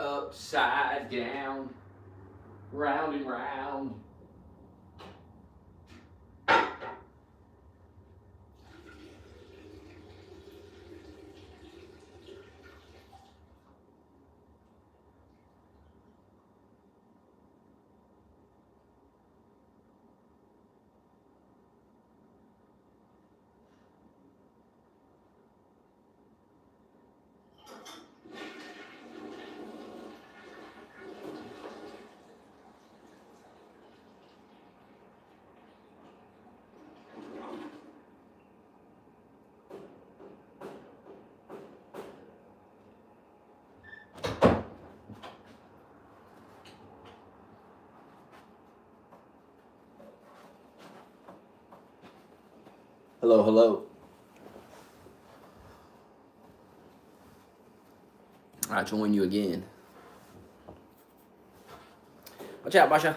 upside down, round and round. Hello, hello. I join you again. Watch out, Basha.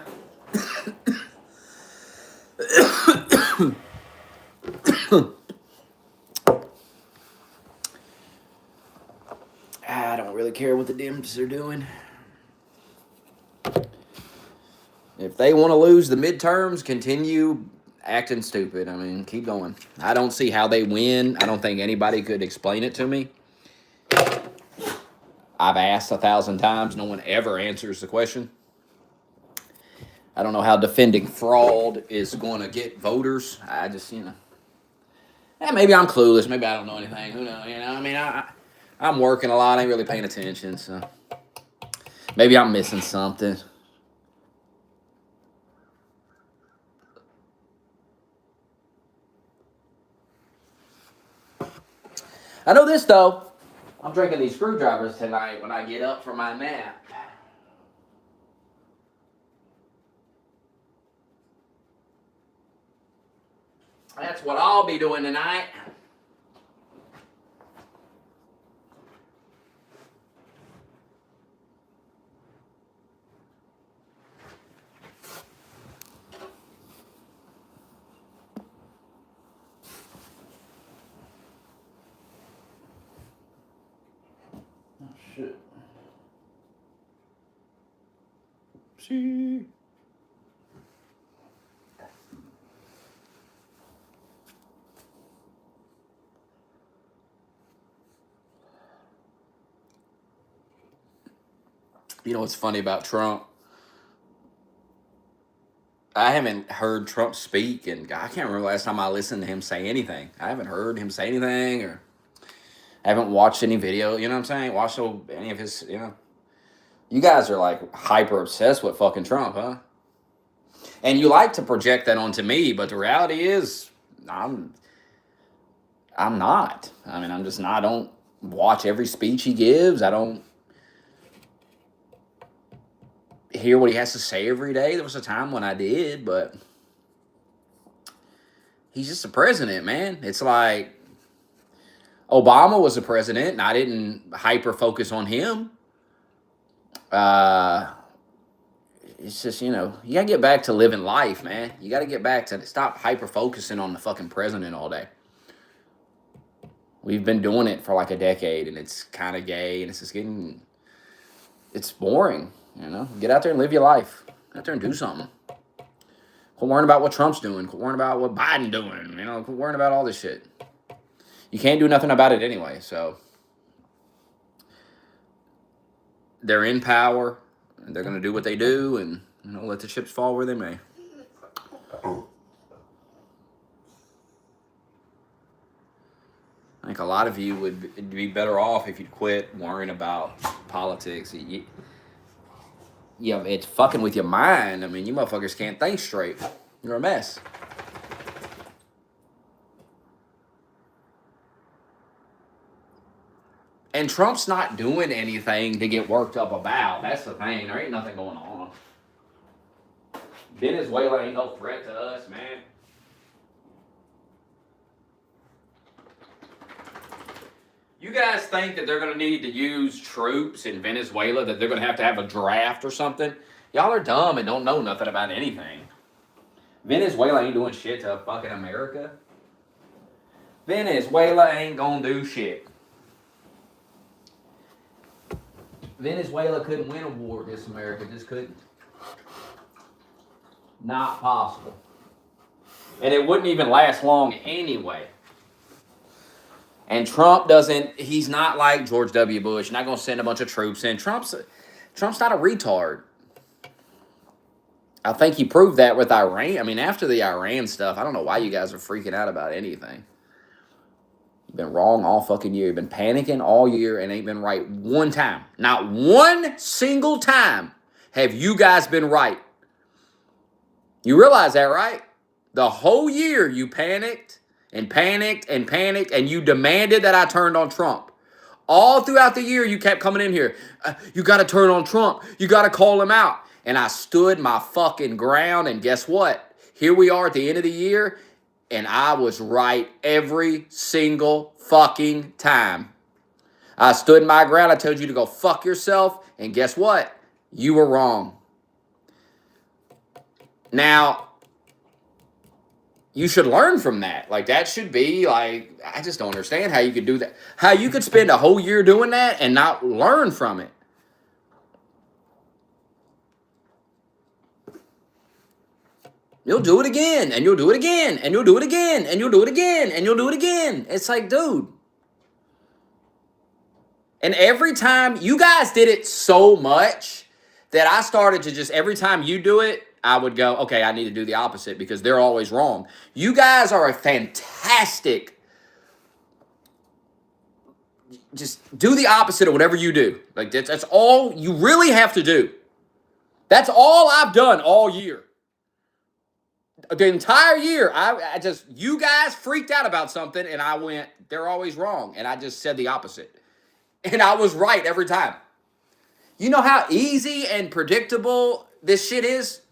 I don't really care what the Dems are doing. If they want to lose the midterms, continue acting stupid. I mean, keep going. I don't see how they win. I don't think anybody could explain it to me. I've asked 1,000 times. No one ever answers the question. I don't know how defending fraud is going to get voters. I just, maybe I'm clueless. Maybe I don't know anything. Who knows? I mean, I'm working a lot. I ain't really paying attention. So maybe I'm missing something. I know this, though. I'm drinking these screwdrivers tonight when I get up from my nap. That's what I'll be doing tonight. Oh, shit. See. You know what's funny about Trump? I haven't heard Trump speak, and I can't remember the last time I listened to him say anything. I haven't heard him say anything, or I haven't watched any video. You know what I'm saying? Watched any of his. You guys are like hyper obsessed with fucking Trump, huh? And you like to project that onto me, but the reality is, I'm not. I mean, I'm just not. I don't watch every speech he gives. I don't hear what he has to say every day. There was a time when I did, but he's just a president, man. It's like Obama was a president, and I didn't hyper focus on him. It's just, you gotta get back to living life, man. You gotta get back to stop hyper focusing on the fucking president all day. We've been doing it for like a decade, and it's kind of gay, and it's boring, Get out there and live your life. Get out there and do something. Quit worrying about what Trump's doing. Quit worrying about what Biden's doing. Quit worrying about all this shit. You can't do nothing about it anyway, so they're in power, and they're going to do what they do, and let the chips fall where they may. I think a lot of you would be better off if you'd quit worrying about politics. It's fucking with your mind. I mean, you motherfuckers can't think straight. You're a mess. And Trump's not doing anything to get worked up about. That's the thing. There ain't nothing going on. Venezuela ain't no threat to us, man. You guys think that they're going to need to use troops in Venezuela, that they're going to have a draft or something? Y'all are dumb and don't know nothing about anything. Venezuela ain't doing shit to fucking America. Venezuela ain't going to do shit. Venezuela couldn't win a war against America. Just couldn't. Not possible. And it wouldn't even last long anyway. And Trump doesn't, he's not like George W. Bush. Not going to send a bunch of troops in. Trump's not a retard. I think he proved that with Iran. I mean, after the Iran stuff, I don't know why you guys are freaking out about anything. You've been wrong all fucking year. You've been panicking all year and ain't been right one time. Not one single time have you guys been right. You realize that, right? The whole year you panicked and panicked and panicked and you demanded that I turned on Trump. All throughout the year you kept coming in here. You got to turn on Trump. You got to call him out. And I stood my fucking ground, and guess what? Here we are at the end of the year, and I was right every single fucking time. I stood my ground. I told you to go fuck yourself, and guess what? You were wrong. Now, you should learn from that. Like, that should be, like, I just don't understand how you could do that. How you could spend a whole year doing that and not learn from it. You'll do it again, and you'll do it again, and you'll do it again, and you'll do it again, and you'll do it again. It's like, dude. And every time, you guys did it so much that I started to just, every time you do it, I would go, okay, I need to do the opposite because they're always wrong. You guys are a fantastic, just do the opposite of whatever you do. Like, that's all you really have to do. That's all I've done all year. The entire year, I just, you guys freaked out about something, and I went, they're always wrong. And I just said the opposite. And I was right every time. You know how easy and predictable this shit is?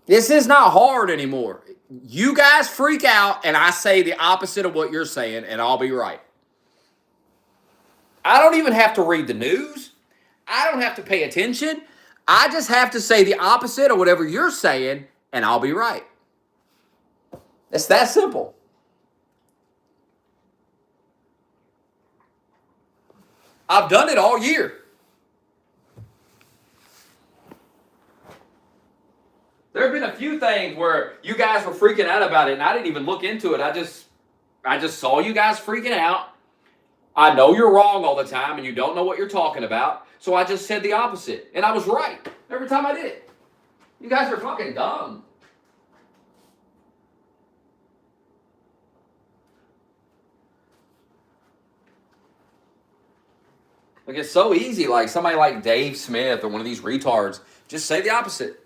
This is not hard anymore. You guys freak out, and I say the opposite of what you're saying, and I'll be right. I don't even have to read the news. I don't have to pay attention. I just have to say the opposite of whatever you're saying, and I'll be right. It's that simple. I've done it all year. There have been a few things where you guys were freaking out about it, and I didn't even look into it. I just saw you guys freaking out. I know you're wrong all the time, and you don't know what you're talking about, so I just said the opposite, and I was right every time I did it. You guys are fucking dumb. Like, it's so easy. Like, somebody like Dave Smith or one of these retards, just say the opposite.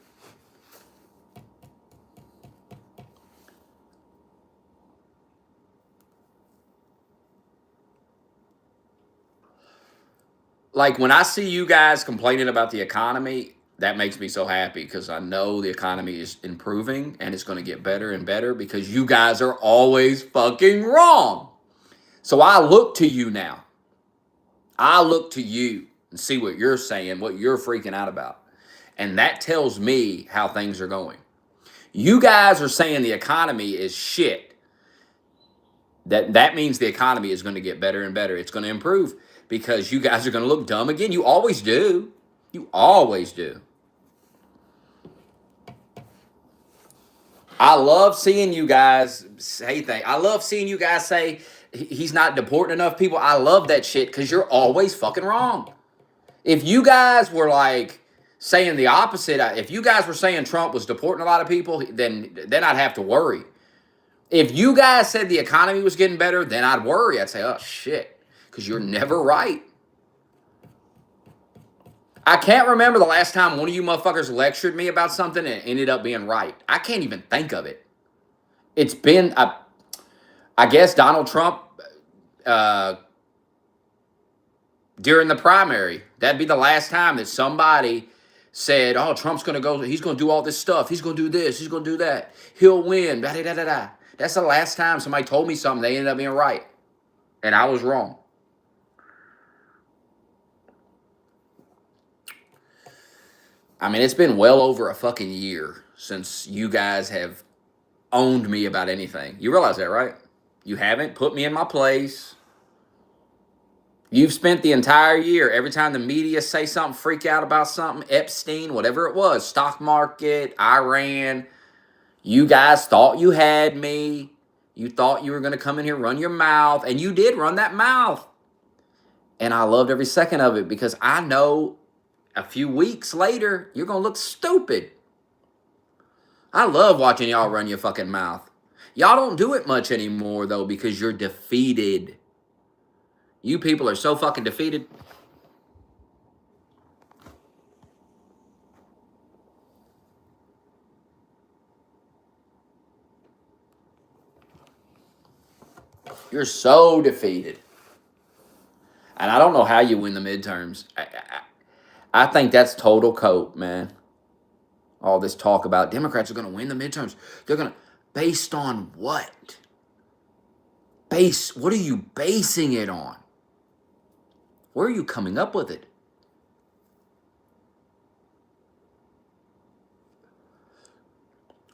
Like, when I see you guys complaining about the economy, that makes me so happy because I know the economy is improving and it's going to get better and better because you guys are always fucking wrong. So I look to you now. I look to you and see what you're saying, what you're freaking out about. And that tells me how things are going. You guys are saying the economy is shit. That means the economy is going to get better and better. It's going to improve because you guys are going to look dumb again. You always do. You always do. I love seeing you guys say things. I love seeing you guys say he's not deporting enough people. I love that shit because you're always fucking wrong. If you guys were like saying the opposite, if you guys were saying Trump was deporting a lot of people, then I'd have to worry. If you guys said the economy was getting better, then I'd worry. I'd say, oh shit, because you're never right. I can't remember the last time one of you motherfuckers lectured me about something and it ended up being right. I can't even think of it. It's been, I guess, Donald Trump during the primary. That'd be the last time that somebody said, oh, Trump's going to go, he's going to do all this stuff. He's going to do this. He's going to do that. He'll win. Da, da, da, da, da. That's the last time somebody told me something. They ended up being right. And I was wrong. I mean, it's been well over a fucking year since you guys have owned me about anything. You realize that, right? You haven't put me in my place. You've spent the entire year, every time the media say something, freak out about something, Epstein, whatever it was, stock market, Iran, you guys thought you had me. You thought you were going to come in here, run your mouth, and you did run that mouth. And I loved every second of it because I know a few weeks later, you're going to look stupid. I love watching y'all run your fucking mouth. Y'all don't do it much anymore, though, because you're defeated. You people are so fucking defeated. You're so defeated. And I don't know how you win the midterms. I think that's total cope, man. All this talk about Democrats are going to win the midterms. They're going to, based on what? What are you basing it on? Where are you coming up with it?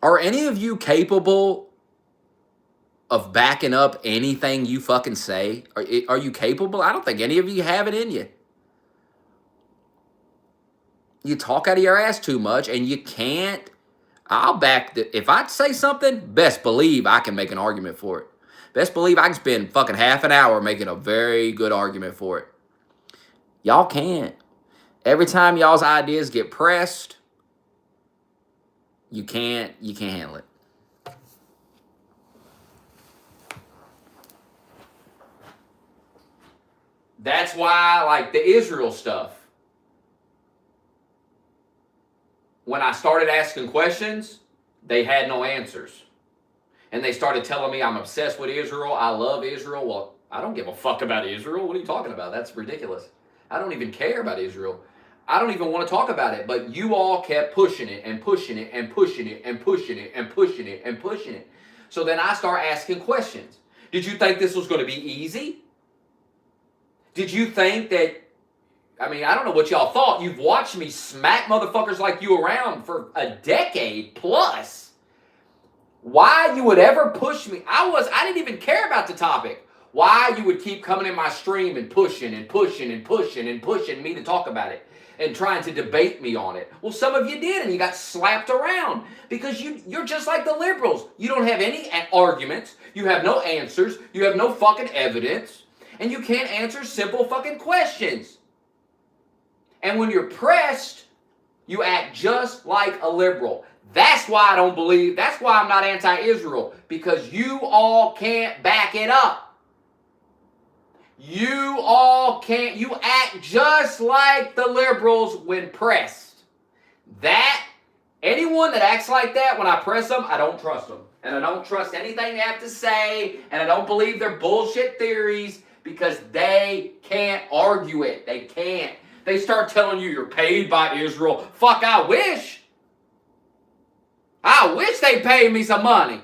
Are any of you capable of backing up anything you fucking say? Are you capable? I don't think any of you have it in you. You talk out of your ass too much, and you can't. If I say something, best believe I can make an argument for it. Best believe I can spend fucking half an hour making a very good argument for it. Y'all can't. Every time y'all's ideas get pressed, you can't handle it. That's why, like the Israel stuff, when I started asking questions, they had no answers. And they started telling me I'm obsessed with Israel, I love Israel. Well, I don't give a fuck about Israel. What are you talking about? That's ridiculous. I don't even care about Israel. I don't even want to talk about it. But you all kept pushing it and pushing it and pushing it and pushing it and pushing it and pushing it. So then I start asking questions. Did you think this was going to be easy? Did you think that, I mean, I don't know what y'all thought. You've watched me smack motherfuckers like you around for a decade plus. Why you would ever push me? I didn't even care about the topic. Why you would keep coming in my stream and pushing and pushing and pushing and pushing me to talk about it and trying to debate me on it. Well, some of you did, and you got slapped around because you're just like the liberals. You don't have any arguments. You have no answers. You have no fucking evidence. And you can't answer simple fucking questions. And when you're pressed, you act just like a liberal. That's why I don't believe, that's why I'm not anti-Israel, because you all can't back it up. You all can't, you act just like the liberals when pressed. Anyone that acts like that when I press them, I don't trust them. And I don't trust anything they have to say, and I don't believe their bullshit theories, because they can't argue it. They can't. They start telling you you're paid by Israel. Fuck, I wish. I wish they paid me some money.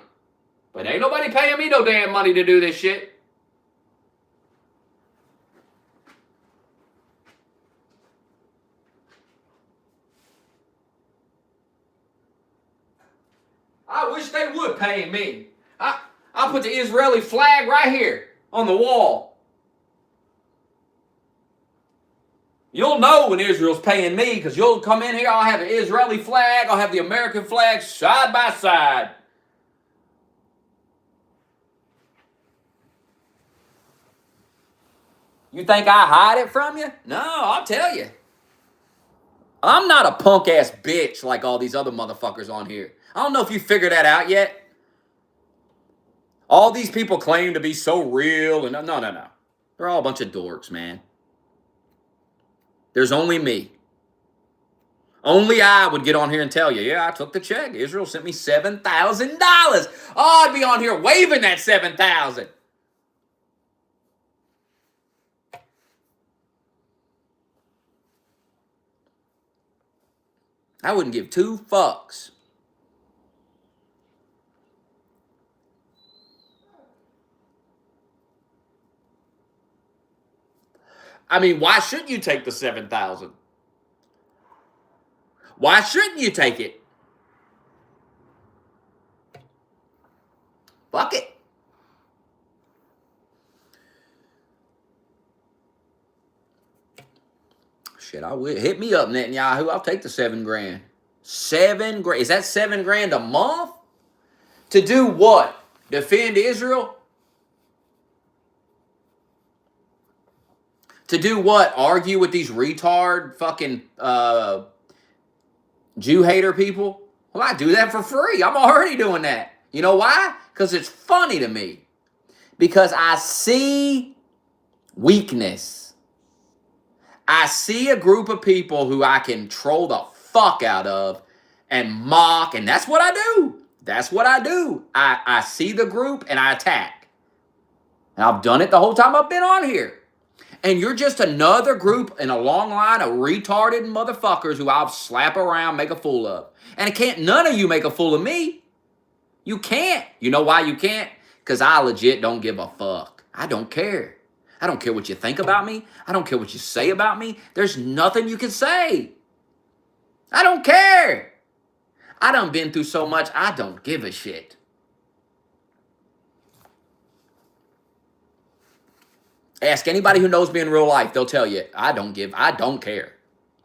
But ain't nobody paying me no damn money to do this shit. I wish they would pay me. I'll put the Israeli flag right here on the wall. You'll know when Israel's paying me, because you'll come in here, I'll have the Israeli flag, I'll have the American flag side by side. You think I hide it from you? No, I'll tell you. I'm not a punk ass bitch like all these other motherfuckers on here. I don't know if you figured that out yet. All these people claim to be so real, and no. They're all a bunch of dorks, man. There's only me. Only I would get on here and tell you, yeah, I took the check. Israel sent me $7,000. Oh, I'd be on here waving that $7,000. I wouldn't give two fucks. I mean, why shouldn't you take the $7,000? Why shouldn't you take it? Fuck it. Shit, I will. Hit me up, Netanyahu. I'll take the 7 grand. 7 grand. Is that 7 grand a month? To do what? Defend Israel? To do what? Argue with these retard fucking Jew hater people? Well, I do that for free. I'm already doing that. You know why? Because it's funny to me. Because I see weakness. I see a group of people who I can troll the fuck out of and mock, and that's what I do. That's what I do. I see the group and I attack. And I've done it the whole time I've been on here. And you're just another group in a long line of retarded motherfuckers who I'll slap around, make a fool of. And none of you make a fool of me. You can't. You know why you can't? Because I legit don't give a fuck. I don't care. I don't care what you think about me. I don't care what you say about me. There's nothing you can say. I don't care. I done been through so much, I don't give a shit. Ask anybody who knows me in real life. They'll tell you, I don't care.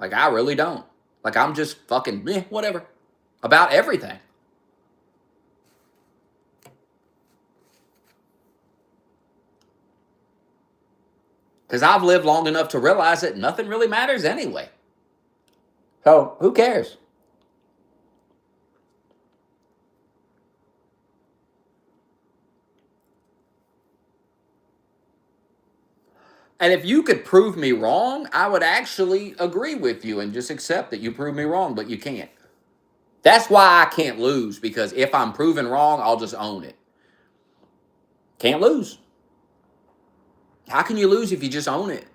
Like, I really don't. Like, I'm just fucking, whatever. About everything. Because I've lived long enough to realize that nothing really matters anyway. So, who cares? And if you could prove me wrong, I would actually agree with you and just accept that you proved me wrong, but you can't. That's why I can't lose, because if I'm proven wrong, I'll just own it. Can't lose. How can you lose if you just own it?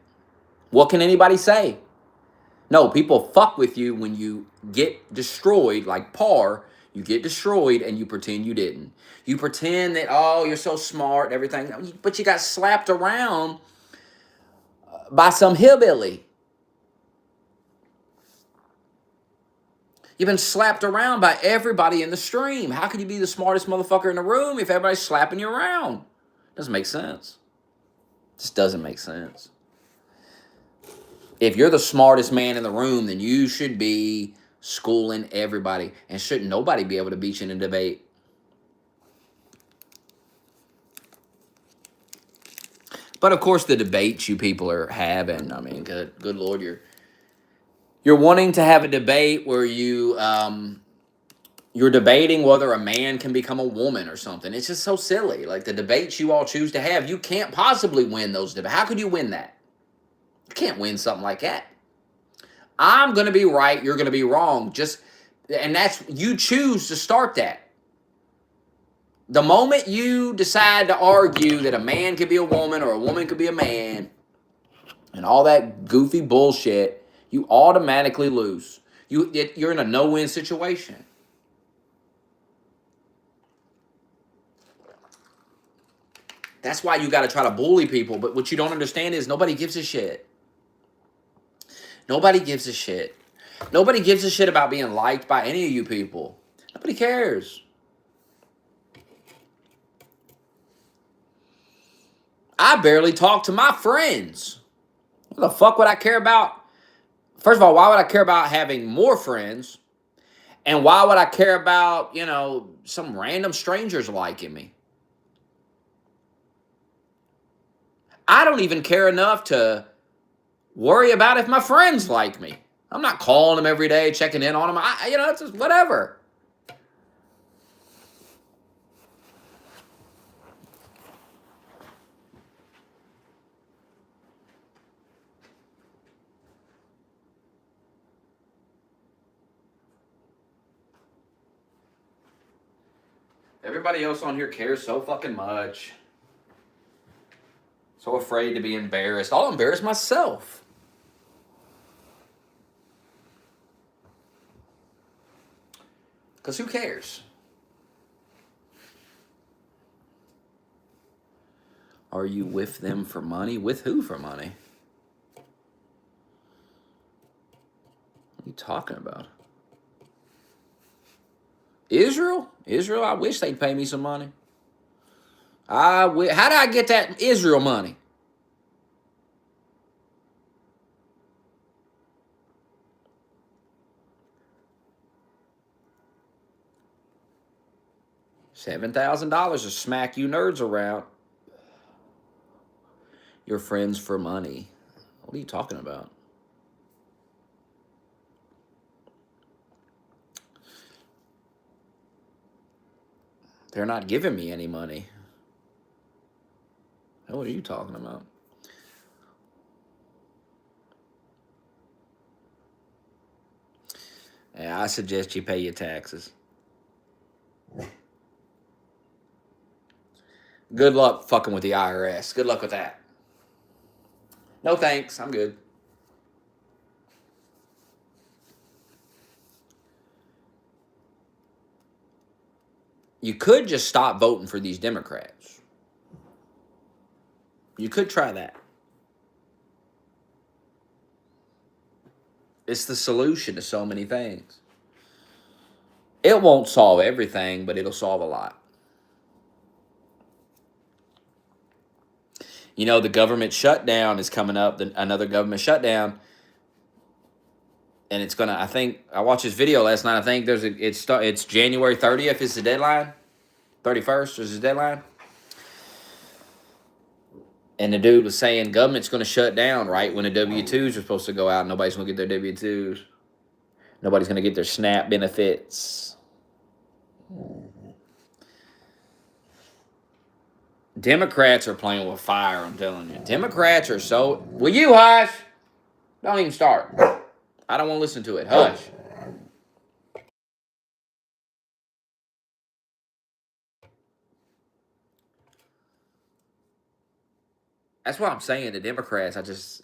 What can anybody say? No, people fuck with you when you get destroyed, like Parr. You get destroyed and you pretend you didn't. You pretend that, oh, you're so smart and everything, but you got slapped around by some hillbilly. You've been slapped around by everybody in the stream. How can you be the smartest motherfucker in the room if everybody's slapping you around? Doesn't make sense. Just doesn't make sense. If you're the smartest man in the room, then you should be schooling everybody. And shouldn't nobody be able to beat you in a debate? But of course, the debates you people are having, I mean, good Lord, you're wanting to have a debate where you're debating whether a man can become a woman or something. It's just so silly. Like, the debates you all choose to have, you can't possibly win those debates. How could you win that? You can't win something like that. I'm going to be right, you're going to be wrong. And that's, you choose to start that. The moment you decide to argue that a man could be a woman or a woman could be a man and all that goofy bullshit, you automatically lose. You're in a no-win situation. That's why you got to try to bully people. But what you don't understand is nobody gives a shit. Nobody gives a shit. Nobody gives a shit about being liked by any of you people. Nobody cares. I barely talk to my friends. What the fuck would I care about? First of all, why would I care about having more friends? And why would I care about, some random strangers liking me? I don't even care enough to worry about if my friends like me. I'm not calling them every day, checking in on them. It's just whatever. Everybody else on here cares so fucking much. So afraid to be embarrassed. I'll embarrass myself. Because who cares? Are you with them for money? With who for money? What are you talking about? Israel? Israel, I wish they'd pay me some money. How did I get that Israel money? $7,000 to smack you nerds around your friends for money. What are you talking about? They're not giving me any money. What are you talking about? Yeah, I suggest you pay your taxes. Good luck fucking with the IRS. Good luck with that. No thanks. I'm good. You could just stop voting for these Democrats. You could try that. It's the solution to so many things. It won't solve everything, but it'll solve a lot. You know, the government shutdown is coming up, another government shutdown. And it's gonna. I think I watched this video last night. I think it's January 30th is the deadline. 31st is the deadline. And the dude was saying government's gonna shut down right when the W-2s are supposed to go out. Nobody's gonna get their W-2s. Nobody's gonna get their SNAP benefits. Democrats are playing with fire. I'm telling you, Democrats are so. Will you hush? Don't even start. I don't want to listen to it. Hush. That's what I'm saying. The Democrats,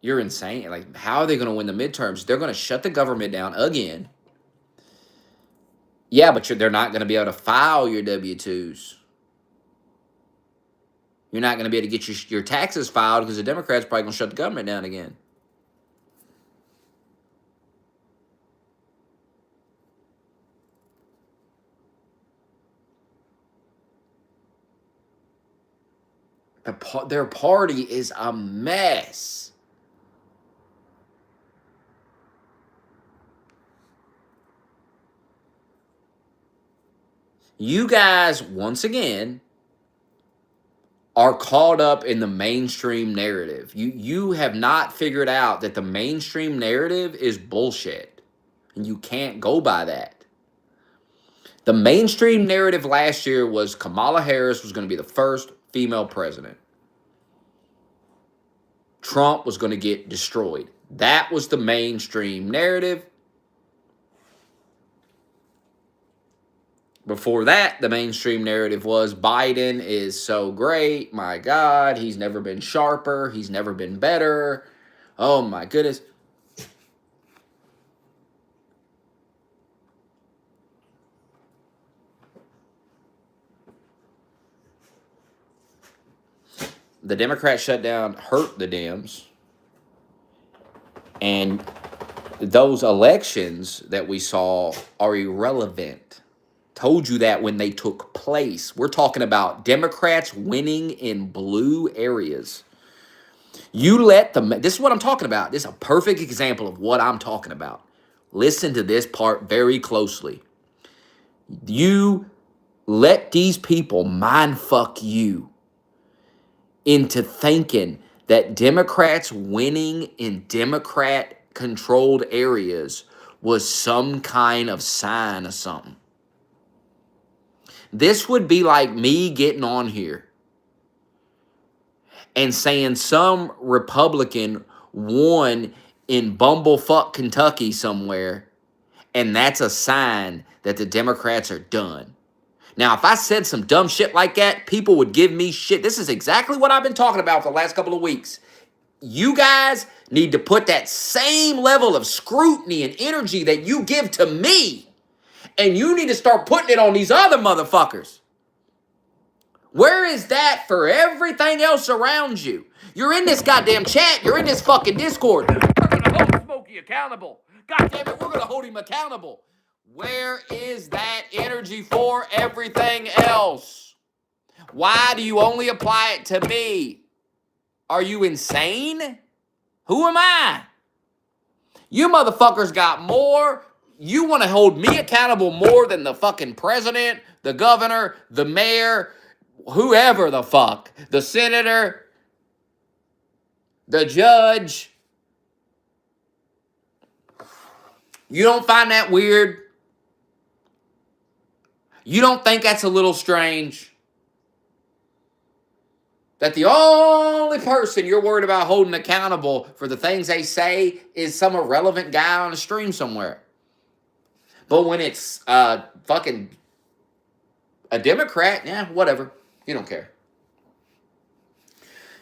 you're insane. Like, how are they going to win the midterms? They're going to shut the government down again. Yeah, but they're not going to be able to file your W-2s. You're not going to be able to get your taxes filed because the Democrats are probably going to shut the government down again. Their party is a mess. You guys, once again, are caught up in the mainstream narrative. You have not figured out that the mainstream narrative is bullshit. And you can't go by that. The mainstream narrative last year was Kamala Harris was going to be the first female president. Trump was going to get destroyed. That was the mainstream narrative. Before that, the mainstream narrative was Biden is so great. My God, he's never been sharper. He's never been better. Oh my goodness. The Democrat shutdown hurt the Dems. And those elections that we saw are irrelevant. Told you that when they took place. We're talking about Democrats winning in blue areas. This is what I'm talking about. This is a perfect example of what I'm talking about. Listen to this part very closely. You let these people mind fuck you into thinking that Democrats winning in Democrat-controlled areas was some kind of sign of something. This would be like me getting on here and saying some Republican won in bumblefuck Kentucky somewhere, and that's a sign that the Democrats are done. Now, if I said some dumb shit like that, people would give me shit. This is exactly what I've been talking about for the last couple of weeks. You guys need to put that same level of scrutiny and energy that you give to me, and you need to start putting it on these other motherfuckers. Where is that for everything else around you? You're in this goddamn chat. You're in this fucking Discord. We're going to hold Smokey accountable. God damn it, we're going to hold him accountable. Where is that energy for everything else? Why do you only apply it to me? Are you insane? Who am I? You motherfuckers got more You want to hold me accountable more than the fucking president, the governor, the mayor, whoever the fuck, the senator, the judge. You don't find that weird? You don't think that's a little strange? That the only person you're worried about holding accountable for the things they say is some irrelevant guy on a stream somewhere. But when it's fucking a Democrat, yeah, whatever. You don't care.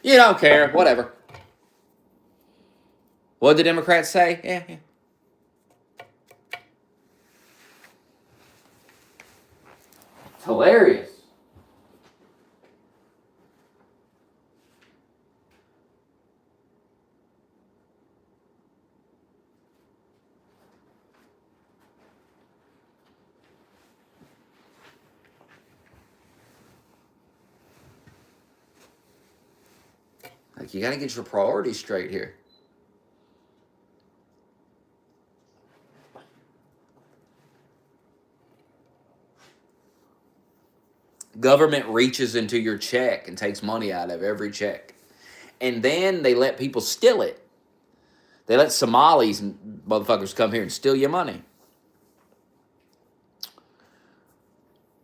You don't care. Whatever. What did the Democrats say? Yeah. It's hilarious. Like, you got to get your priorities straight here. Government reaches into your check and takes money out of every check. And then they let people steal it. They let Somalis and motherfuckers come here and steal your money.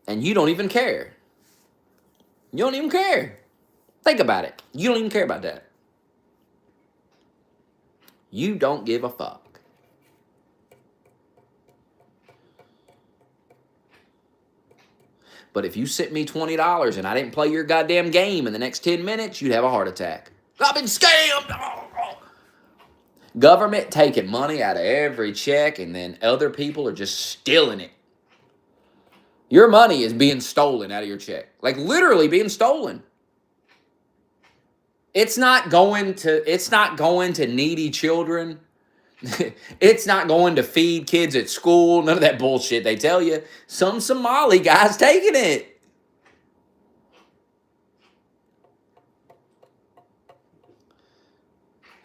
And you don't even care. You don't even care. Think about it. You don't even care about that. You don't give a fuck. But if you sent me $20 and I didn't play your goddamn game in the next 10 minutes, you'd have a heart attack. I've been scammed. Government taking money out of every check, and then other people are just stealing it. Your money is being stolen out of your check. Like, literally being stolen. It's not going to needy children. It's not going to feed kids at school. None of that bullshit they tell you. Some Somali guy's taking it.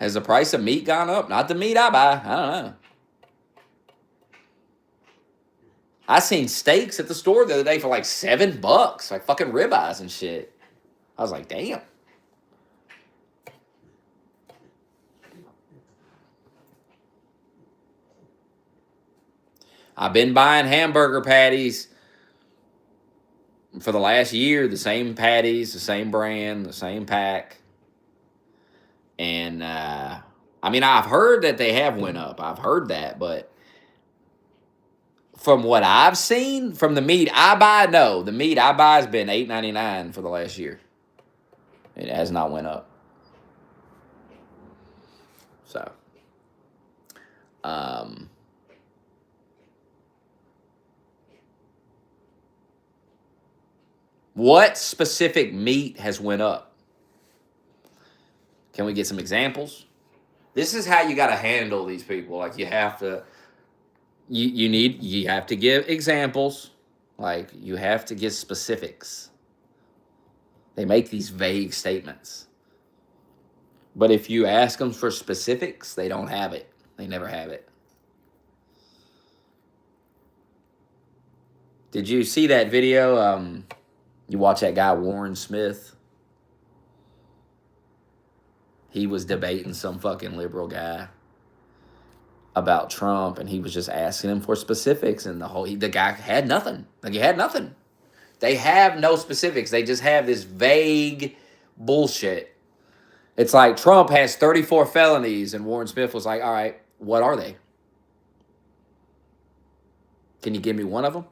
Has the price of meat gone up? Not the meat I buy. I don't know. I seen steaks at the store the other day for like $7, like fucking ribeyes and shit. I was like, damn. I've been buying hamburger patties for the last year, the same patties, the same brand, the same pack. And, I mean, I've heard that they have went up. I've heard that, but from what I've seen, from the meat I buy, no. The meat I buy has been $8.99 for the last year. It has not went up. So, what specific meat has went up? Can we get some examples? This is how you got to handle these people. Like, you have to, you have to give examples. Like, you have to give specifics. They make these vague statements. But if you ask them for specifics, they don't have it. They never have it. Did you see that video? You watch that guy, Warren Smith? He was debating some fucking liberal guy about Trump, and he was just asking him for specifics, and the guy had nothing. Like, he had nothing. They have no specifics. They just have this vague bullshit. It's like Trump has 34 felonies, and Warren Smith was like, all right, what are they? Can you give me one of them?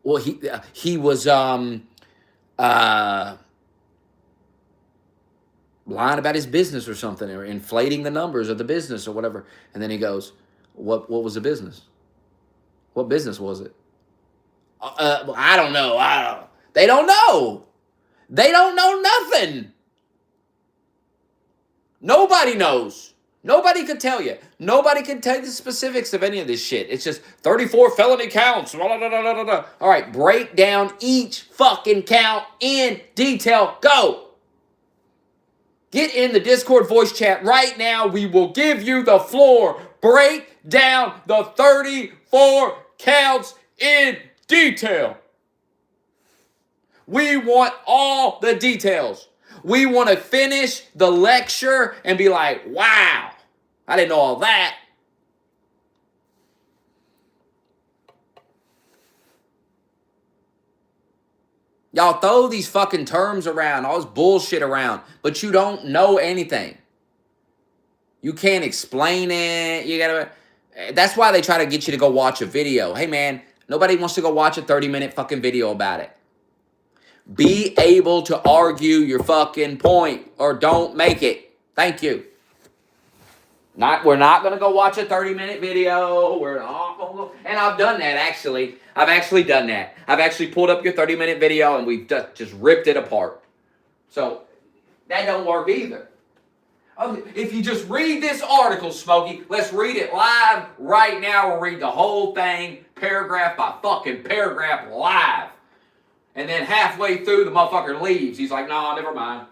Well, he was lying about his business or something, or inflating the numbers of the business or whatever. And then he goes, what was the business? What business was it? I don't know. They don't know. They don't know nothing. Nobody knows. Nobody could tell you. Nobody can tell you the specifics of any of this shit. It's just 34 felony counts. All right, break down each fucking count in detail. Go. Get in the Discord voice chat right now. We will give you the floor. Break down the 34 counts in detail. We want all the details. We want to finish the lecture and be like, wow, I didn't know all that. Y'all throw these fucking terms around, all this bullshit around, but you don't know anything. You can't explain it. You gotta. That's why they try to get you to go watch a video. Hey man, nobody wants to go watch a 30-minute fucking video about it. Be able to argue your fucking point, or don't make it. Thank you. We're not gonna go watch a 30-minute video. We're not gonna go, and I've done that actually. I've actually done that. I've actually pulled up your 30-minute video and we've just ripped it apart. So that don't work either. If you just read this article, Smokey, let's read it live right now. We'll read the whole thing, paragraph by fucking paragraph, live. And then halfway through, the motherfucker leaves. He's like, no, never mind.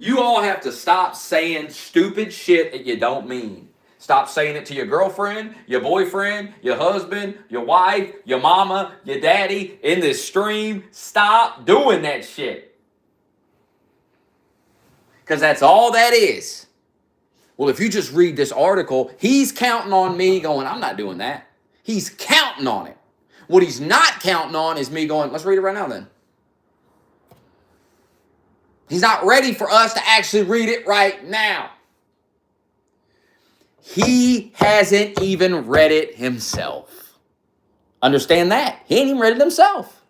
You all have to stop saying stupid shit that you don't mean. Stop saying it to your girlfriend, your boyfriend, your husband, your wife, your mama, your daddy, in this stream. Stop doing that shit. Because that's all that is. Well, if you just read this article, he's counting on me going, I'm not doing that. He's counting on it. What he's not counting on is me going, let's read it right now then. He's not ready for us to actually read it right now. He hasn't even read it himself. Understand that? He ain't even read it himself.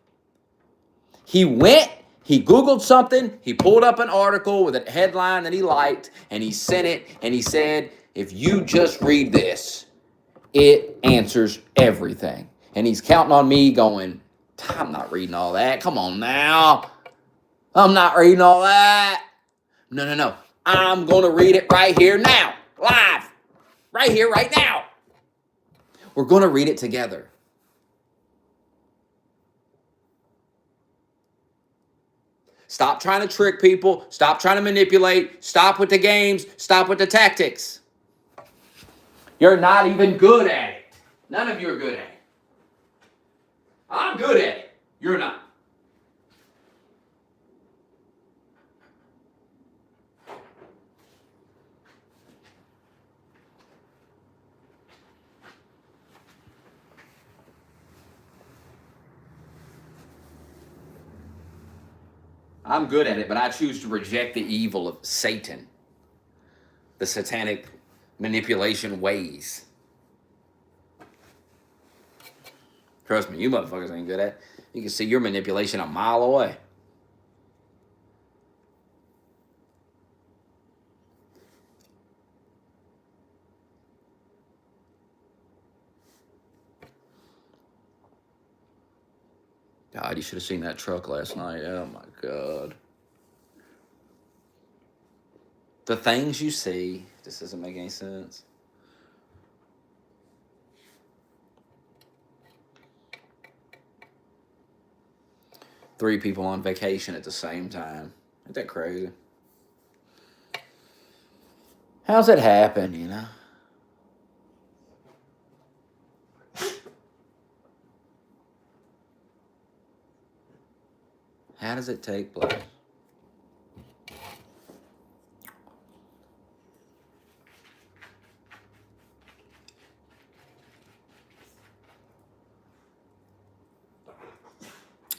He went, he Googled something, he pulled up an article with a headline that he liked, and he sent it, and he said, if you just read this, it answers everything. And he's counting on me going, I'm not reading all that. Come on now. I'm not reading all that. No. I'm going to read it right here now. Live. Right here, right now. We're going to read it together. Stop trying to trick people. Stop trying to manipulate. Stop with the games. Stop with the tactics. You're not even good at it. None of you are good at it. I'm good at it. You're not. I'm good at it, but I choose to reject the evil of Satan, the satanic manipulation ways. Trust me, you motherfuckers ain't good at it. You can see your manipulation a mile away. God, you should have seen that truck last night. Oh my God. The things you see, this doesn't make any sense. Three people on vacation at the same time. Ain't that crazy? How's that happen, you know? How does it take place?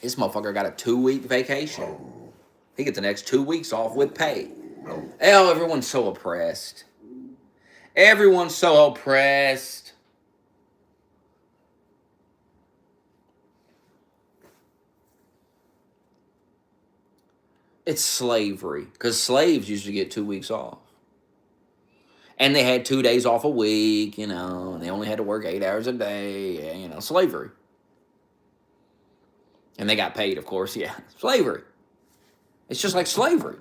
This motherfucker got a 2-week vacation. He gets the next 2 weeks off with pay. Oh, everyone's so oppressed. Everyone's so oppressed. It's slavery, because slaves used to get 2 weeks off. And they had 2 days off a week, you know, and they only had to work 8 hours a day, you know, slavery. And they got paid, of course, yeah, slavery. It's just like slavery.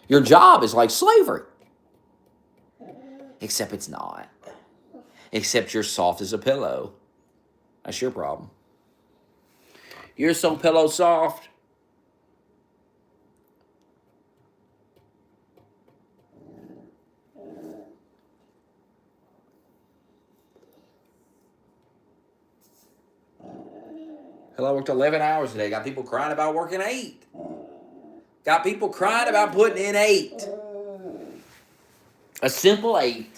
Your job is like slavery. Except it's not. Except you're soft as a pillow. That's your problem. You're so pillow soft. Hell, I worked 11 hours today. Got people crying about working 8. Got people crying about putting in 8. A simple 8.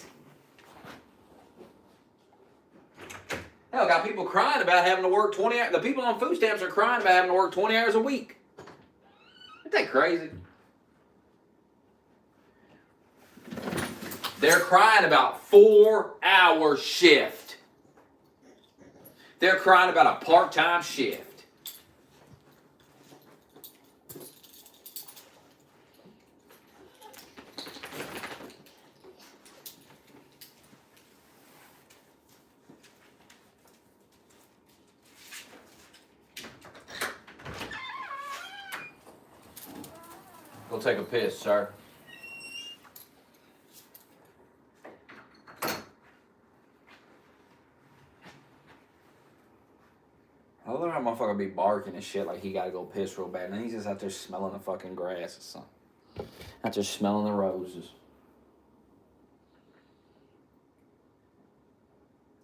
Hell, got people crying about having to work 20 hours. The people on food stamps are crying about having to work 20 hours a week. Isn't that crazy? They're crying about 4-hour shift. They're crying about a part-time shift. Go take a piss, sir. I love how motherfucker be barking and shit like he gotta go piss real bad. And then he's just out there smelling the fucking grass or something. Out there smelling the roses.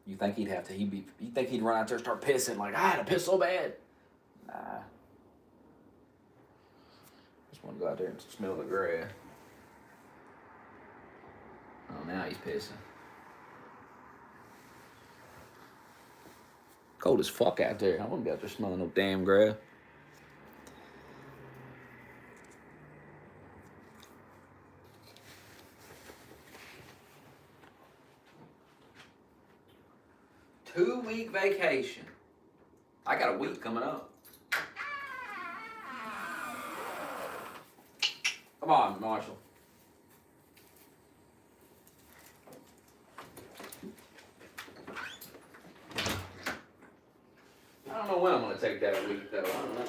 You think he'd have to, you think he'd run out there and start pissing like, I had to piss so bad. Nah. Just want to go out there and smell the grass. Oh, now he's pissing. Cold as fuck out there. I wouldn't be out there smelling no damn grass. Two-week vacation. I got a week coming up. Come on, Marshall. I don't know when I'm going to take that week, though. I don't know.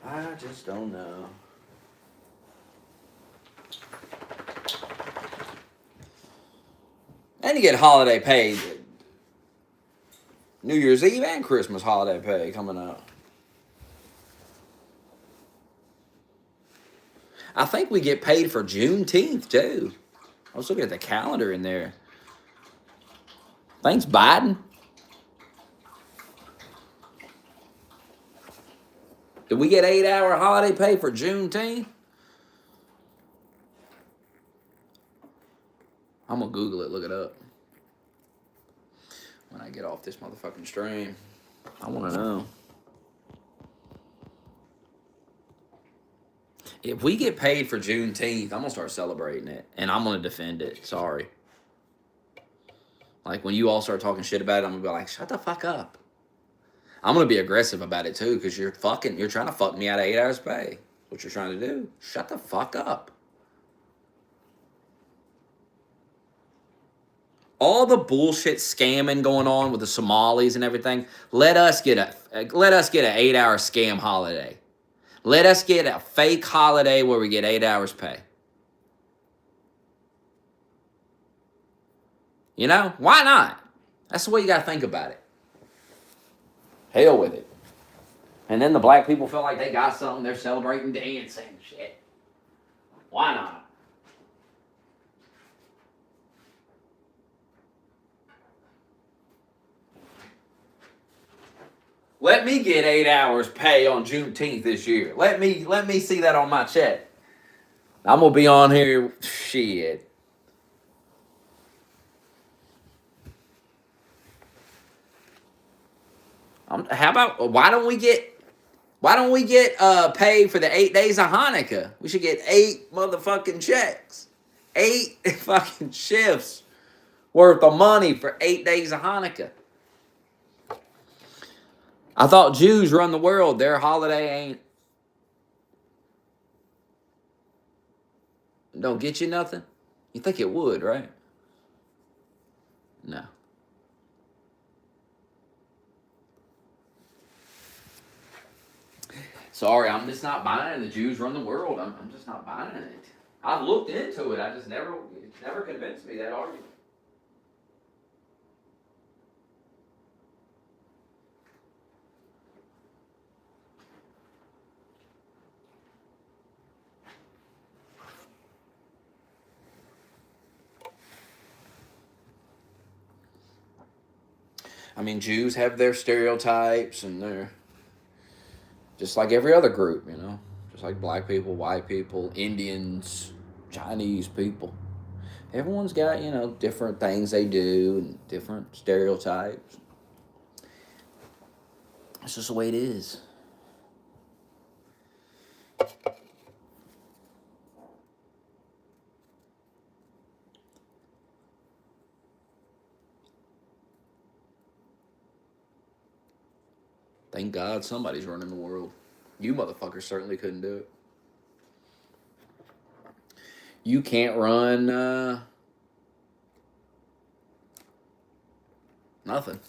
I just don't know. And you get holiday pay. New Year's Eve and Christmas holiday pay coming up. I think we get paid for Juneteenth, too. I was looking at the calendar in there. Thanks, Biden. Did we get 8-hour holiday pay for Juneteenth? I'm going to Google it, look it up. When I get off this motherfucking stream. I want to know. If we get paid for Juneteenth, I'm going to start celebrating it. And I'm going to defend it. Sorry. Like, when you all start talking shit about it, I'm going to be like, shut the fuck up. I'm going to be aggressive about it, too, because you're trying to fuck me out of 8 hours pay. What you're trying to do. Shut the fuck up. All the bullshit scamming going on with the Somalis and everything, let us get an 8-hour scam holiday. Let us get a fake holiday where we get 8 hours pay. You know? Why not? That's the way you got to think about it. Hell with it. And then the black people feel like they got something. They're celebrating, dancing, shit. Why not? Let me get 8 hours pay on Juneteenth this year. Let me see that on my check. I'm going to be on here, shit. How about, why don't we get paid for the 8 days of Hanukkah? We should get 8 motherfucking checks. 8 fucking shifts worth of money for 8 days of Hanukkah. I thought Jews run the world. Their holiday ain't. Don't get you nothing? You think it would, right? No. Sorry, I'm just not buying it. The Jews run the world. I'm just not buying it. I've looked into it. I just never convinced me, that argument. I mean, Jews have their stereotypes, and they're just like every other group, you know, just like black people, white people, Indians, Chinese people. Everyone's got, you know, different things they do and different stereotypes. It's just the way it is. Thank God somebody's running the world. You motherfuckers certainly couldn't do it. You can't run nothing.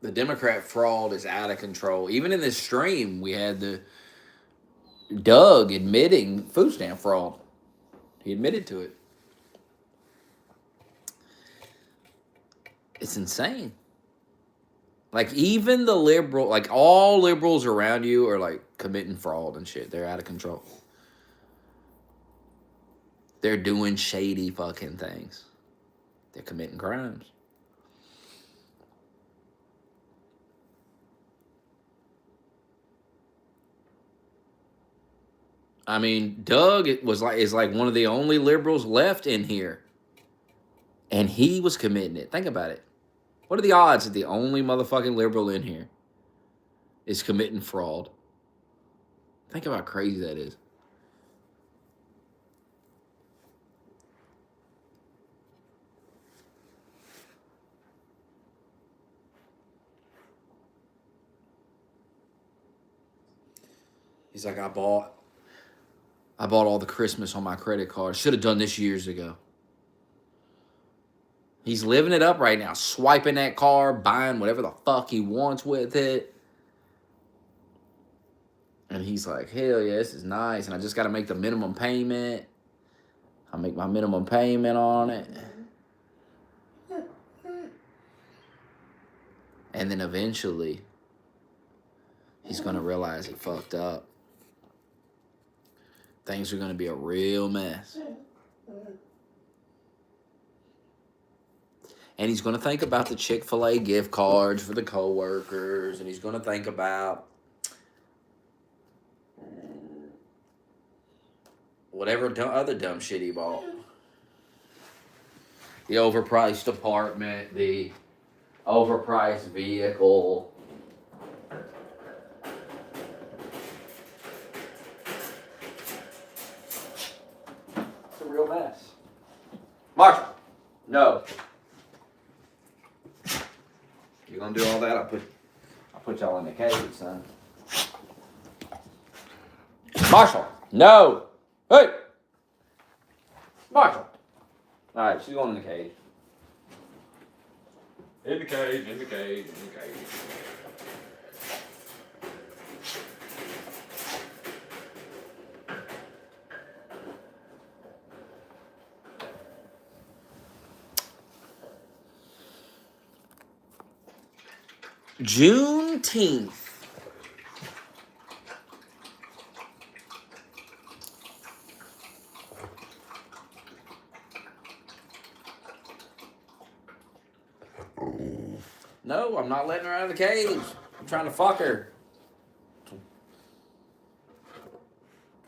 The Democrat fraud is out of control. Even in this stream, we had the Doug admitting food stamp fraud. He admitted to it. It's insane. Like, even the liberal, like, all liberals around you are, like, committing fraud and shit. They're out of control. They're doing shady fucking things. They're committing crimes. I mean, Doug is like one of the only liberals left in here. And he was committing it. Think about it. What are the odds that the only motherfucking liberal in here is committing fraud? Think about how crazy that is. He's like, I bought all the Christmas on my credit card. Should have done this years ago. He's living it up right now, swiping that card, buying whatever the fuck he wants with it. And he's like, hell yeah, this is nice. And I just got to make the minimum payment. I'll make my minimum payment on it. And then eventually, he's going to realize he fucked up. Things are going to be a real mess. And he's going to think about the Chick-fil-A gift cards for the coworkers. And he's going to think about whatever other dumb shit he bought. The overpriced apartment, the overpriced vehicle. It's a real mess. Marshall, no. You're gonna do all that? I'll put y'all in the cage, son. Marshall, no. Hey, Marshall. All right, she's going in the cage. In the cage, in the cage, in the cage. Juneteenth. No, I'm not letting her out of the cage. I'm trying to fuck her.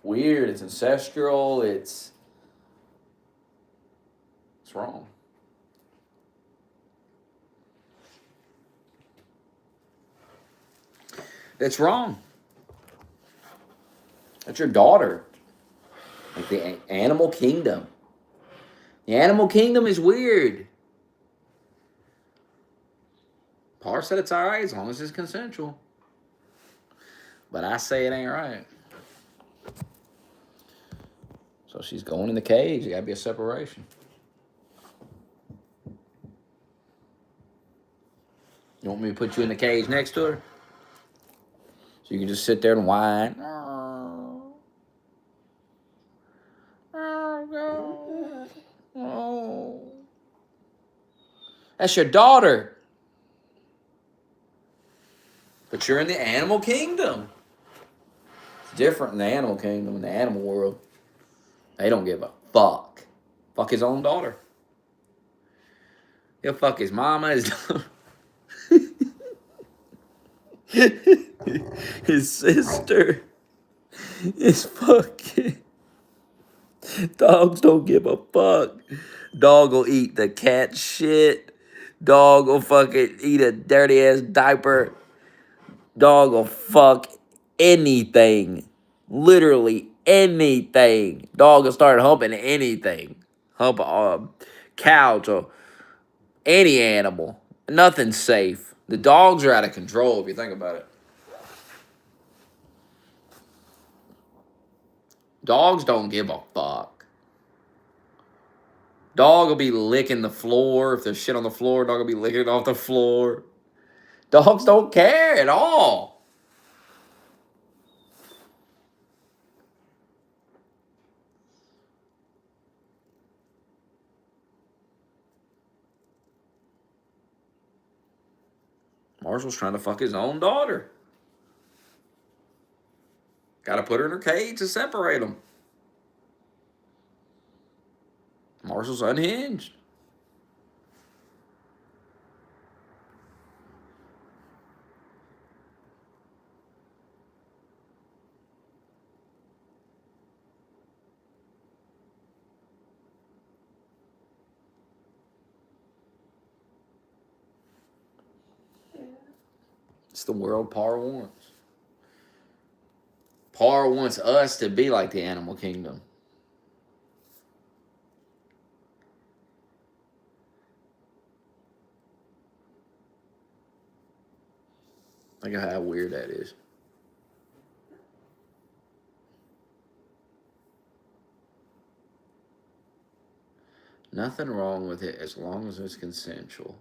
Weird. It's ancestral. It's wrong. It's wrong. That's your daughter. Like the animal kingdom. The animal kingdom is weird. Par said it's all right as long as it's consensual. But I say it ain't right. So she's going in the cage. There got to be a separation. You want me to put you in the cage next to her? So you can just sit there and whine. Oh. That's your daughter. But you're in the animal kingdom. It's different in the animal kingdom, in the animal world. They don't give a fuck. Fuck his own daughter. He'll fuck his mama, his sister, his fucking. Dogs don't give a fuck. Dog will eat the cat shit. Dog will fucking eat a dirty ass diaper. Dog will fuck anything. Literally anything. Dog will start humping anything. Hump a couch or any animal. Nothing's safe. The dogs are out of control if you think about it. Dogs don't give a fuck. Dog will be licking the floor. If there's shit on the floor, dog will be licking it off the floor. Dogs don't care at all. Marshall's trying to fuck his own daughter. Got to put her in her cage to separate them. Marshall's unhinged. It's the world Par wants. Par wants us to be like the animal kingdom. Think of how weird that is. Nothing wrong with it as long as it's consensual.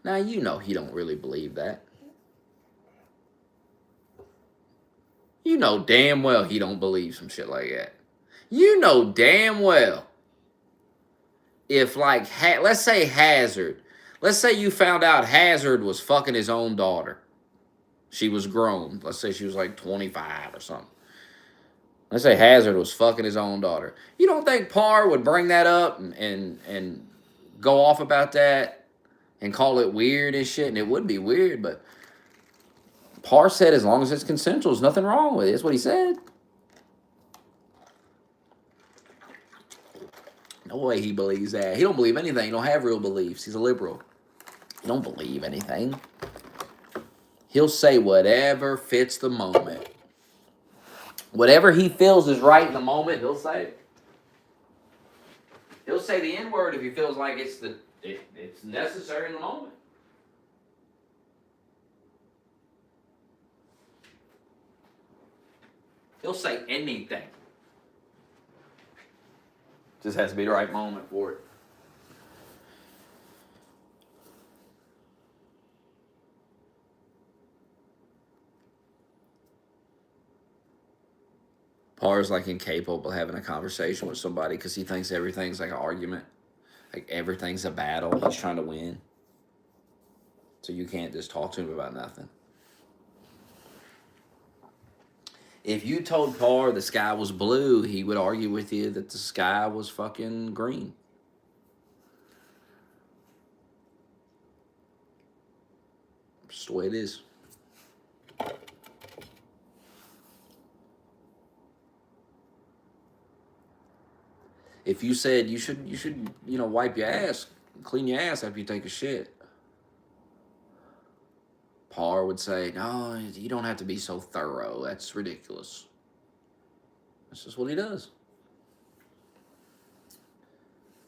Now, you know he don't really believe that. You know damn well he don't believe some shit like that. You know damn well if, like, let's say Hazard. Let's say you found out Hazard was fucking his own daughter. She was grown. Let's say she was like 25 or something. Let's say Hazard was fucking his own daughter. You don't think Par would bring that up and go off about that and call it weird and shit? And it would be weird, but Par said as long as it's consensual, there's nothing wrong with it. That's what he said. No way he believes that. He don't believe anything. He don't have real beliefs. He's a liberal. He don't believe anything. He'll say whatever fits the moment. Whatever he feels is right in the moment, he'll say it. He'll say the N-word if he feels like it's necessary in the moment. He'll say anything. Just has to be the right moment for it. Par's like incapable of having a conversation with somebody because he thinks everything's like an argument. Like everything's a battle. He's trying to win. So you can't just talk to him about nothing. If you told Par the sky was blue, he would argue with you that the sky was fucking green. Just the way it is. If you said you should, wipe your ass, clean your ass after you take a shit, Par would say, no, you don't have to be so thorough. That's ridiculous. That's just what he does.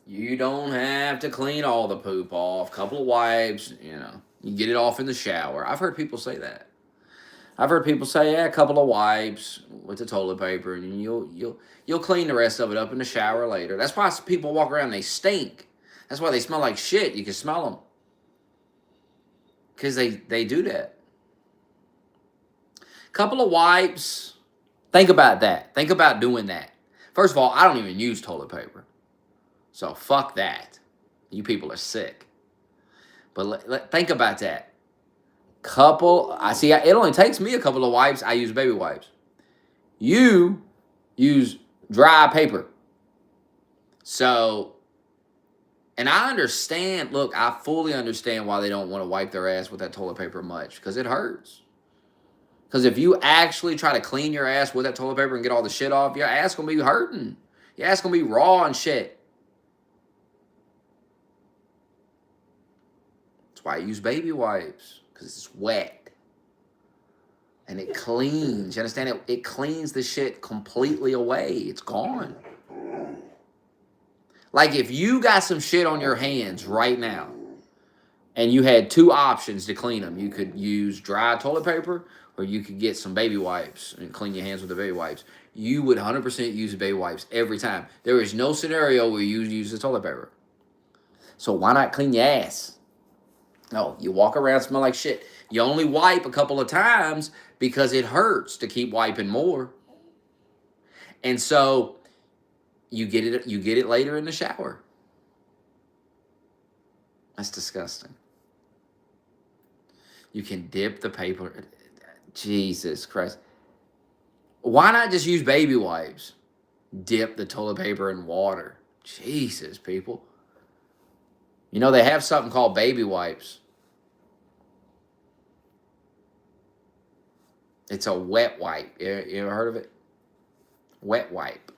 You don't have to clean all the poop off. Couple of wipes, you get it off in the shower. I've heard people say that. I've heard people say, yeah, a couple of wipes with the toilet paper, and you'll clean the rest of it up in the shower later. That's why people walk around and they stink. That's why they smell like shit. You can smell them. Because they do that. Couple of wipes. Think about that. Think about doing that. First of all, I don't even use toilet paper. So fuck that. You people are sick. But think about that. It only takes me a couple of wipes. I use baby wipes. You use dry paper. So, and I understand, look, I fully understand why they don't want to wipe their ass with that toilet paper much, because it hurts. Because if you actually try to clean your ass with that toilet paper and get all the shit off, your ass gonna be hurting. Your ass gonna be raw and shit. That's why I use baby wipes, because it's wet. And it cleans. You understand? It cleans the shit completely away. It's gone. Like if you got some shit on your hands right now, and you had two options to clean them, you could use dry toilet paper, or you could get some baby wipes and clean your hands with the baby wipes. You would 100% use the baby wipes every time. There is no scenario where you use the toilet paper. So why not clean your ass? No, you walk around smell like shit. You only wipe a couple of times because it hurts to keep wiping more. And so you get it later in the shower. That's disgusting. You can dip the paper. Jesus Christ. Why not just use baby wipes? Dip the toilet paper in water. Jesus, people. You know, they have something called baby wipes. It's a wet wipe. You ever heard of it? Wet wipe.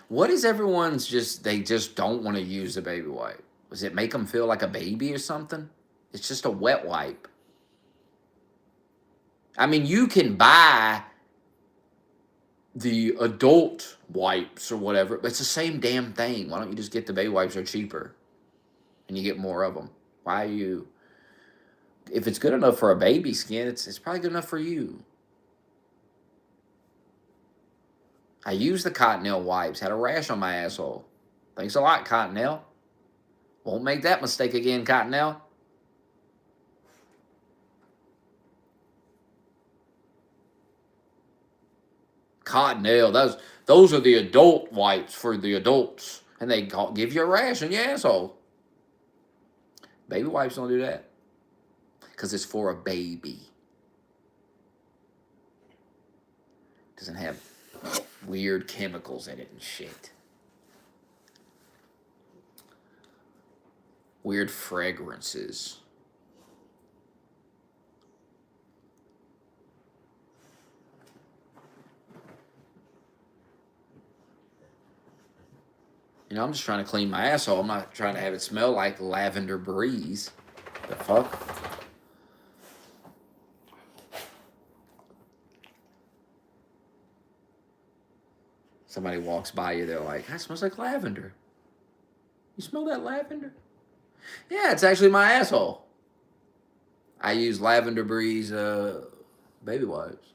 What is everyone's they just don't want to use the baby wipe? Does it make them feel like a baby or something? It's just a wet wipe. I mean, you can buy the adult wipes or whatever, but it's the same damn thing. Why don't you just get the baby wipes? They're cheaper and you get more of them. Why are you... If it's good enough for a baby skin, it's probably good enough for you. I used the Cottonelle wipes. Had a rash on my asshole. Thanks a lot, Cottonelle. Won't make that mistake again, Cottonelle. Cottonelle, those are the adult wipes for the adults. And they give you a rash on your asshole. Baby wipes don't do that. Because it's for a baby. Doesn't have weird chemicals in it and shit. Weird fragrances. You know, I'm just trying to clean my asshole. I'm not trying to have it smell like lavender breeze. The fuck? Somebody walks by you, they're like, that smells like lavender. You smell that lavender? Yeah, it's actually my asshole. I use lavender breeze baby wipes.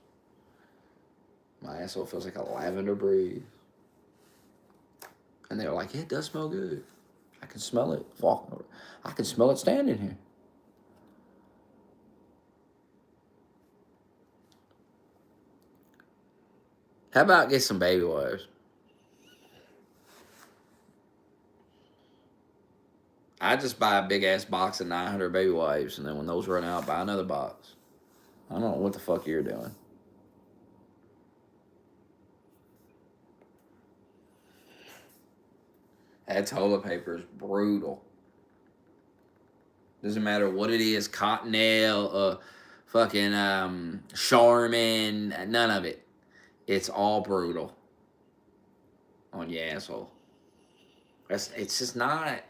My asshole feels like a lavender breeze. And they're like, yeah, it does smell good. I can smell it walking over. I can smell it standing here. How about get some baby wipes? I just buy a big ass box of 900 baby wipes, and then when those run out, buy another box. I don't know what the fuck you're doing. That toilet paper is brutal. Doesn't matter what it is, Cottonelle, fucking Charmin, none of it. It's all brutal on your asshole. It's just not...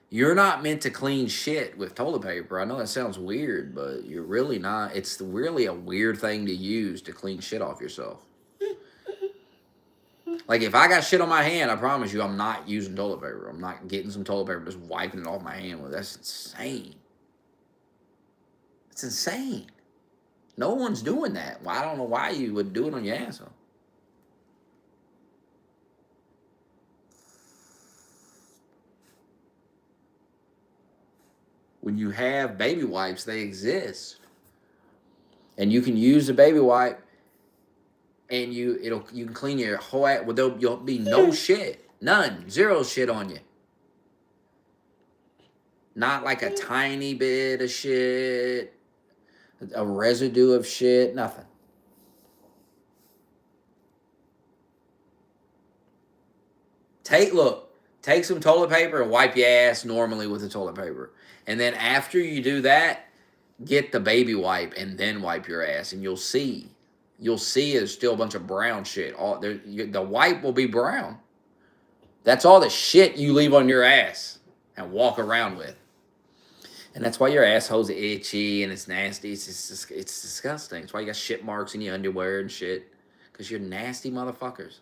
You're not meant to clean shit with toilet paper. I know that sounds weird, but you're really not. It's really a weird thing to use to clean shit off yourself. Like, if I got shit on my hand, I promise you I'm not using toilet paper. I'm not getting some toilet paper, just wiping it off my hand with. That's insane. It's insane. No one's doing that. Well, I don't know why you would do it on your asshole. When you have baby wipes, they exist. And you can use the baby wipe, and you can clean your whole ass. Well, there'll be no shit. None. Zero shit on you. Not like a tiny bit of shit, a residue of shit, nothing. Take some toilet paper and wipe your ass normally with the toilet paper. And then after you do that, get the baby wipe and then wipe your ass, and you'll see. You'll see there's still a bunch of brown shit. The wipe will be brown. That's all the shit you leave on your ass and walk around with. And that's why your asshole's itchy and it's nasty. It's disgusting. That's why you got shit marks in your underwear and shit. Because you're nasty motherfuckers.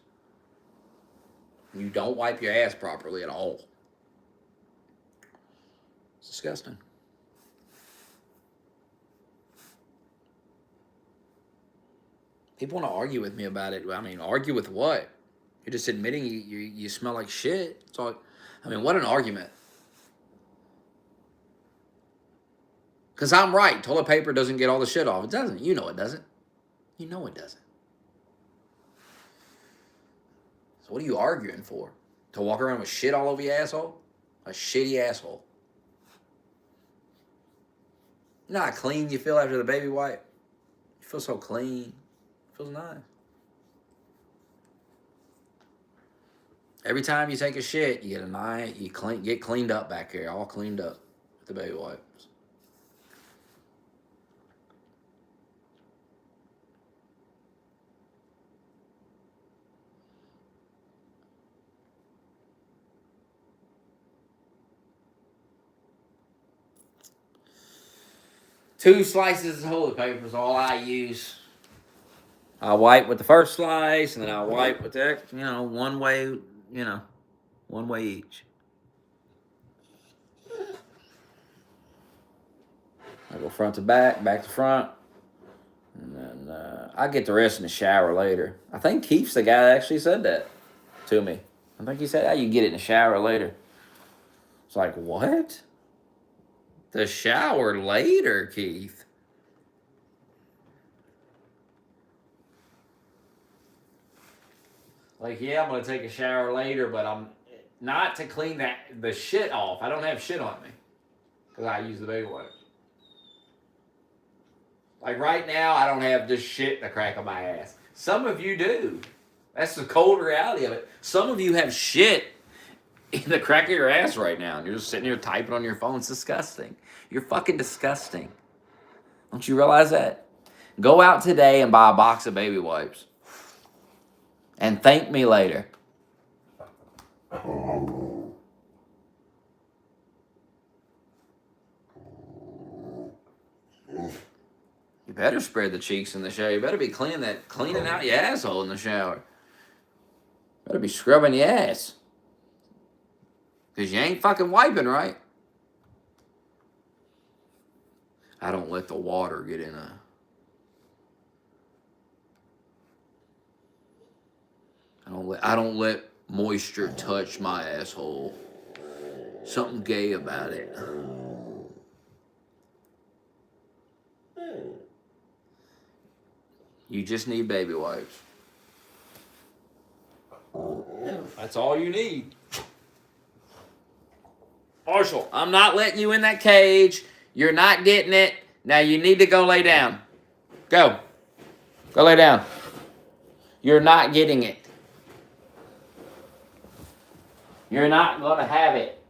You don't wipe your ass properly at all. It's disgusting. People want to argue with me about it. I mean, argue with what? You're just admitting you smell like shit. It's all. I mean, what an argument. Because I'm right. Toilet paper doesn't get all the shit off. It doesn't. You know it doesn't. You know it doesn't. So what are you arguing for? To walk around with shit all over your asshole? A shitty asshole. You know how clean you feel after the baby wipe? You feel so clean. It feels nice. Every time you take a shit, you get cleaned up back here, all cleaned up with the baby wipes. Two slices of toilet paper is all I use. I wipe with the first slice, and then I wipe with the, one way, one way each. I go front to back, back to front, and then I get the rest in the shower later. I think Keith's the guy that actually said that to me. I think he said, you get it in the shower later. It's like, what? The shower later, Keith? Like, yeah, I'm going to take a shower later, but I'm not to clean the shit off. I don't have shit on me because I use the baby wipes. Like right now, I don't have this shit in the crack of my ass. Some of you do. That's the cold reality of it. Some of you have shit in the crack of your ass right now, and you're just sitting here typing on your phone. It's disgusting. You're fucking disgusting. Don't you realize that? Go out today and buy a box of baby wipes. And thank me later. You better spread the cheeks in the shower. You better be cleaning out your asshole in the shower. Better be scrubbing your ass. Because you ain't fucking wiping right. I don't let the water get in I don't let moisture touch my asshole. Something gay about it. You just need baby wipes. That's all you need. Marshall, I'm not letting you in that cage. You're not getting it. Now you need to go lay down. Go. Go lay down. You're not getting it. You're not going to have it.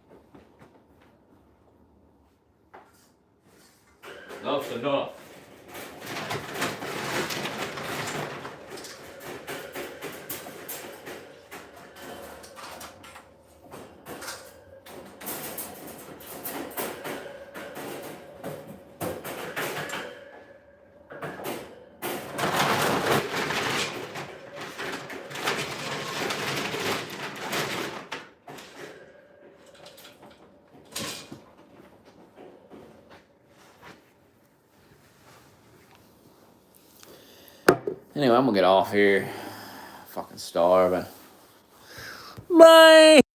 Enough's enough. Anyway, I'm going to get off here. Fucking starving. Bye.